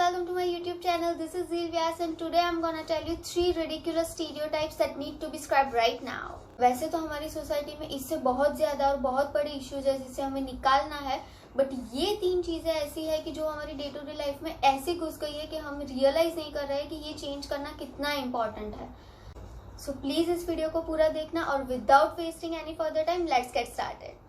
welcome to my YouTube channel. This is Zeel Vyas and today I'm gonna tell you 3 ridiculous stereotypes that need to be scrapped right now. वैसे तो हमारी society में इससे बहुत ज़्यादा और बहुत बड़े इश्यूज है जिससे हमें निकालना है, बट ये 3 चीज़ें ऐसी है कि जो हमारी डे टू डे लाइफ में ऐसी घुस गई है कि हम रियलाइज़ नहीं कर रहे हैं कि ये चेंज करना कितना इम्पॉर्टेंट है. सो प्लीज़ इस वीडियो को पूरा देखना और without wasting any further time let's get started.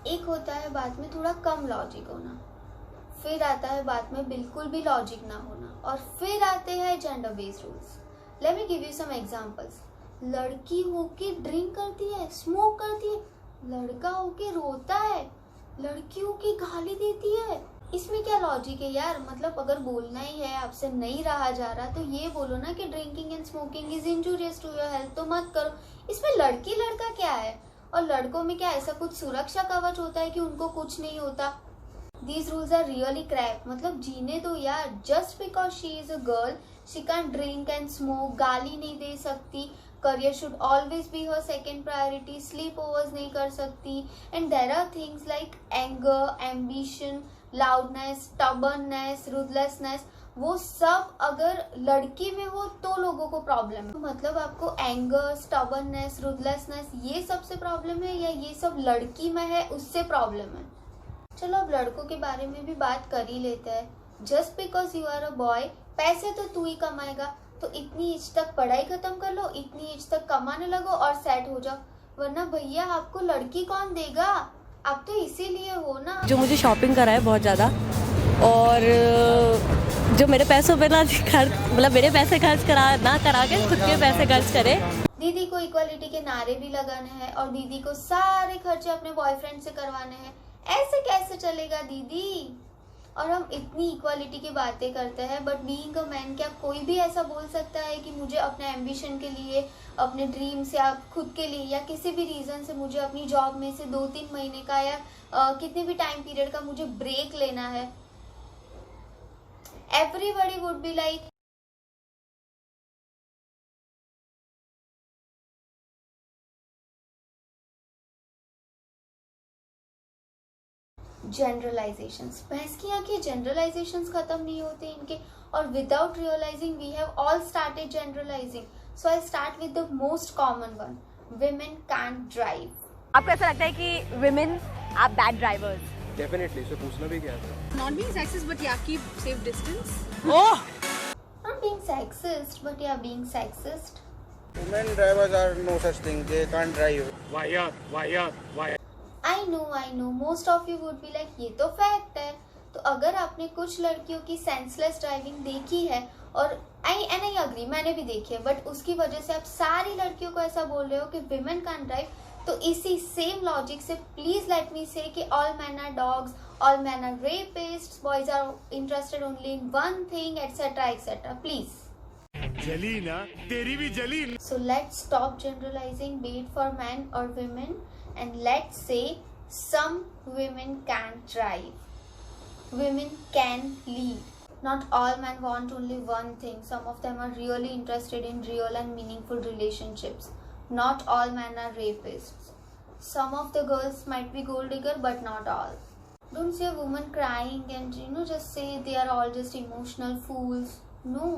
एक होता है बात में थोड़ा कम लॉजिक होना, फिर आता है बात में बिल्कुल भी लॉजिक ना होना, और फिर आते हैं gender based rules. Let me give you some examples. लड़की होके ड्रिंक करती है, स्मोक करती है, लड़का होके रोता है, लड़की होके गाली देती है. इसमें क्या लॉजिक है यार? मतलब अगर बोलना ही है, आपसे नहीं रहा जा रहा, तो ये बोलो ना कि drinking and smoking is injurious to your health, तो मत करो. इसमें लड़की लड़का क्या है? और लड़कों में क्या ऐसा कुछ सुरक्षा कवच होता है कि उनको कुछ नहीं होता? These rules are really crap. मतलब जीने दो यार. Just because she is a girl, she can't drink and smoke, गाली नहीं दे सकती, career should always be her second priority, sleepovers नहीं कर सकती, and there are things like anger, ambition, loudness, stubbornness, ruthlessness. वो सब अगर लड़की में हो तो लोगों को प्रॉब्लम है. मतलब आपको एंगर, स्टबर्ननेस, रुथलेसनेस ये सबसे प्रॉब्लम है या ये सब लड़की में है उससे प्रॉब्लम है? चलो अब लड़कों के बारे में भी बात कर ही लेते हैं. Just because you are a boy, पैसे तो तू ही कमाएगा, तो इतनी एज तक पढ़ाई खत्म कर लो, इतनी एज तक कमाने लगो और सेट हो जाओ, वरना भैया आपको लड़की कौन देगा? आप तो इसीलिए हो ना. जो मुझे शॉपिंग करा है बहुत ज़्यादा, और जो मेरे पैसों पे ना मतलब मेरे पैसे खर्च ना करा के खुद के पैसे खर्च करे. दीदी को इक्वालिटी के नारे भी लगाने हैं और दीदी को सारे खर्चे अपने बॉयफ्रेंड से करवाने हैं. ऐसे कैसे चलेगा दीदी? और हम इतनी इक्वालिटी की बातें करते हैं, बट बीइंग अ मैन क्या कोई भी ऐसा बोल सकता है कि मुझे अपने एम्बिशन के लिए, अपने ड्रीम्स या खुद के लिए या किसी भी रीज़न से मुझे अपनी जॉब में से 2-3 महीने का या कितने भी टाइम पीरियड का मुझे ब्रेक लेना है? Everybody would be like, generalisations. बहस की यहाँ की जनरलाइजेशंस खत्म नहीं होते इनके, और without realising we have all started generalising. So I start with the most common one. Women can't drive. आपको ऐसा लगता है कि women are bad drivers? Definitely. So पूछना भी क्या था? Not being sexist, but yeah, keep safe distance. Oh, Not being sexist, but yeah, being sexist. Women drivers are no such thing. They can't drive. Why? I know. Most of you would be like, ये तो fact है. तो अगर आपने कुछ लड़कियों की senseless driving देखी है, और आई अग्री, मैंने भी देखी है, बट उसकी वजह से आप सारी लड़कियों को ऐसा बोल रहे हो कि विमेन कैन ड्राइव, तो इसी सेम लॉजिक से प्लीज लेट मी से कि all man are dogs, all men are rapists, boys are interested only in one thing, etc. Please. जली ना, तेरी भी जली. So let's stop generalizing, be it for men or women, and let's say some women can drive. Women can lead. Not all men want only one thing. Some of them are really interested in real and meaningful relationships. Not all men are rapists. Some of the girls might be gold digger, but not all. Don't see a woman crying and just say they are all just emotional fools. No.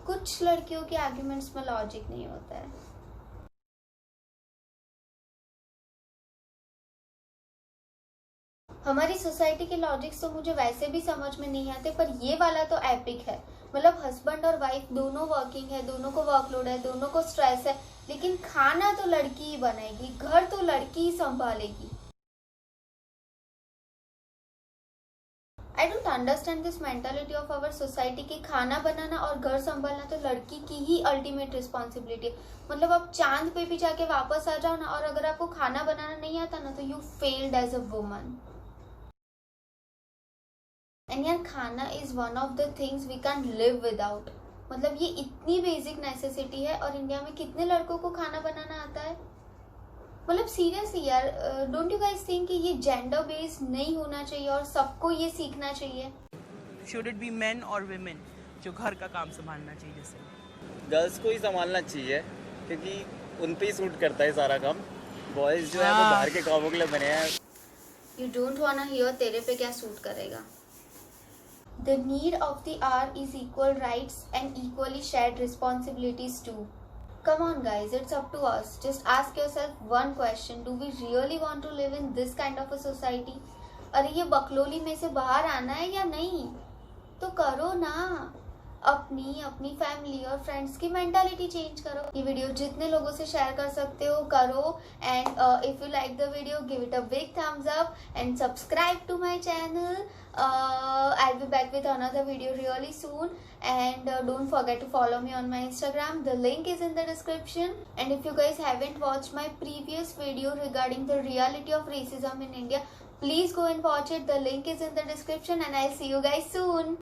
कुछ लड़कियों के arguments में logic नहीं होता है. हमारी society के logics तो मुझे वैसे भी समझ में नहीं आते, पर ये वाला तो एपिक है. मतलब हस्बैंड और वाइफ दोनों वर्किंग है, दोनों को वर्कलोड है, दोनों को स्ट्रेस है, लेकिन खाना तो लड़की ही बनाएगी, घर तो लड़की ही संभालेगी. I don't understand this mentality of our society कि खाना बनाना और घर संभालना तो लड़की की ही अल्टीमेट रिस्पॉन्सिबिलिटी है. मतलब आप चांद पे भी जाके वापस आ जाओ ना, और अगर आपको खाना बनाना नहीं आता ना, तो you failed as a woman. And यार, खाना is one of the things we can live without. मतलब ये इतनी बेसिक नेसेसिटी है, और इंडिया में कितने लड़कों को खाना बनाना आता है? मतलब सीरियसली यार, डोंट यू गाइस थिंक कि ये जेंडर बेस्ड नहीं होना चाहिए और सबको ये सीखना चाहिए? शुड इट बी मेन और विमेन जो घर का काम संभालना चाहिए? जैसे गर्ल्स को ही संभालना चाहिए क्योंकि उन पे ही सूट करता है सारा काम। बॉयज़ जो है वो बाहर के कामों के लिए बने हैं। You don't wanna hear तेरे पे क्या सूट करेगा? The need of the hour is equal rights and equally shared responsibilities too. Come on guys, it's up to us. Just ask yourself one question. Do we really want to live in this kind of a society? अरे ये बकलोली में से बाहर आना है या नहीं? तो करो ना। अपनी फैमिली और फ्रेंड्स की मेंटालिटी चेंज करो। ये वीडियो जितने लोगों से शेयर कर सकते हो करो। And if you like the video give it a big thumbs up and subscribe to my channel. I will be back with another video really soon and don't forget to follow me on my Instagram. The link is in the description. And if you guys haven't watched my previous video regarding the reality of racism in India, please go and watch it. The link is in the description and I'll see you guys soon.